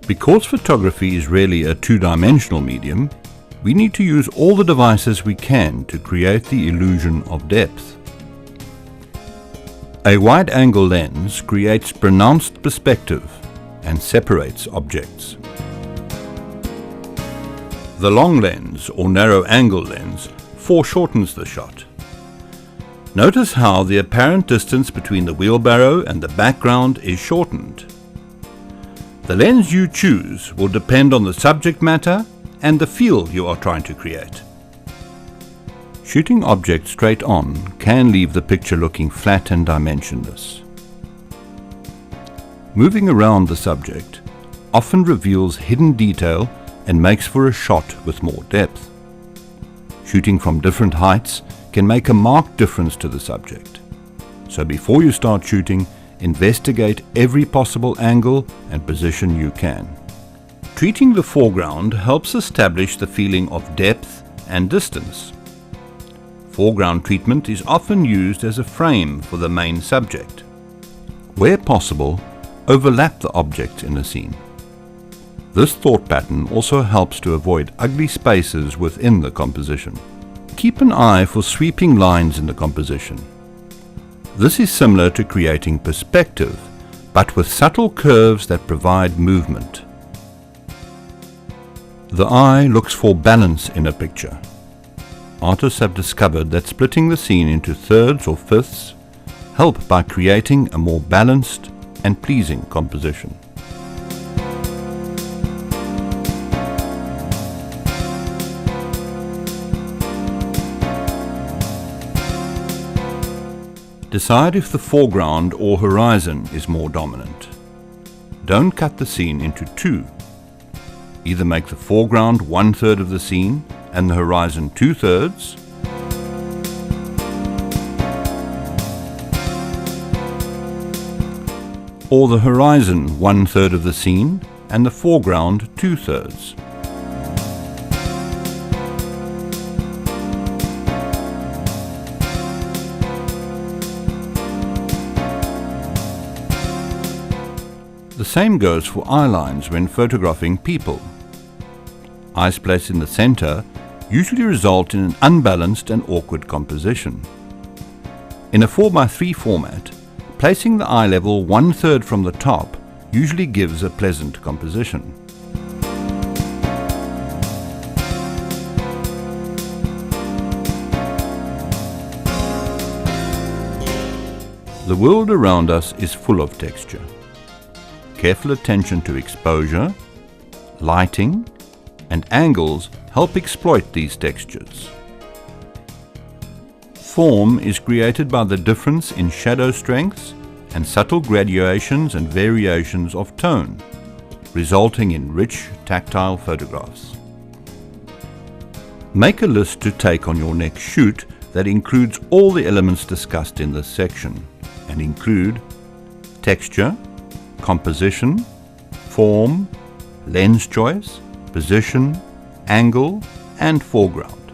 Because photography is really a two-dimensional medium, we need to use all the devices we can to create the illusion of depth. A wide-angle lens creates pronounced perspective and separates objects. The long lens or narrow-angle lens foreshortens the shot. Notice how the apparent distance between the wheelbarrow and the background is shortened. The lens you choose will depend on the subject matter and the feel you are trying to create. Shooting objects straight on can leave the picture looking flat and dimensionless. Moving around the subject often reveals hidden detail and makes for a shot with more depth. Shooting from different heights can make a marked difference to the subject. So before you start shooting, investigate every possible angle and position you can. Treating the foreground helps establish the feeling of depth and distance. Foreground treatment is often used as a frame for the main subject. Where possible, overlap the objects in a scene. This thought pattern also helps to avoid ugly spaces within the composition. Keep an eye for sweeping lines in the composition. This is similar to creating perspective, but with subtle curves that provide movement. The eye looks for balance in a picture. Artists have discovered that splitting the scene into thirds or fifths help by creating a more balanced and pleasing composition. Decide if the foreground or horizon is more dominant. Don't cut the scene into two. Either make the foreground 1/3 of the scene and the horizon 2/3, or the horizon 1/3 of the scene and the foreground 2/3. The same goes for eye lines when photographing people. Eyes placed in the center usually result in an unbalanced and awkward composition. In a 4:3 format, placing the eye level 1/3 from the top usually gives a pleasant composition. The world around us is full of texture. Careful attention to exposure, lighting, and angles help exploit these textures. Form is created by the difference in shadow strengths and subtle graduations and variations of tone, resulting in rich, tactile photographs. Make a list to take on your next shoot that includes all the elements discussed in this section, and include texture, composition, form, lens choice, position, angle, and foreground.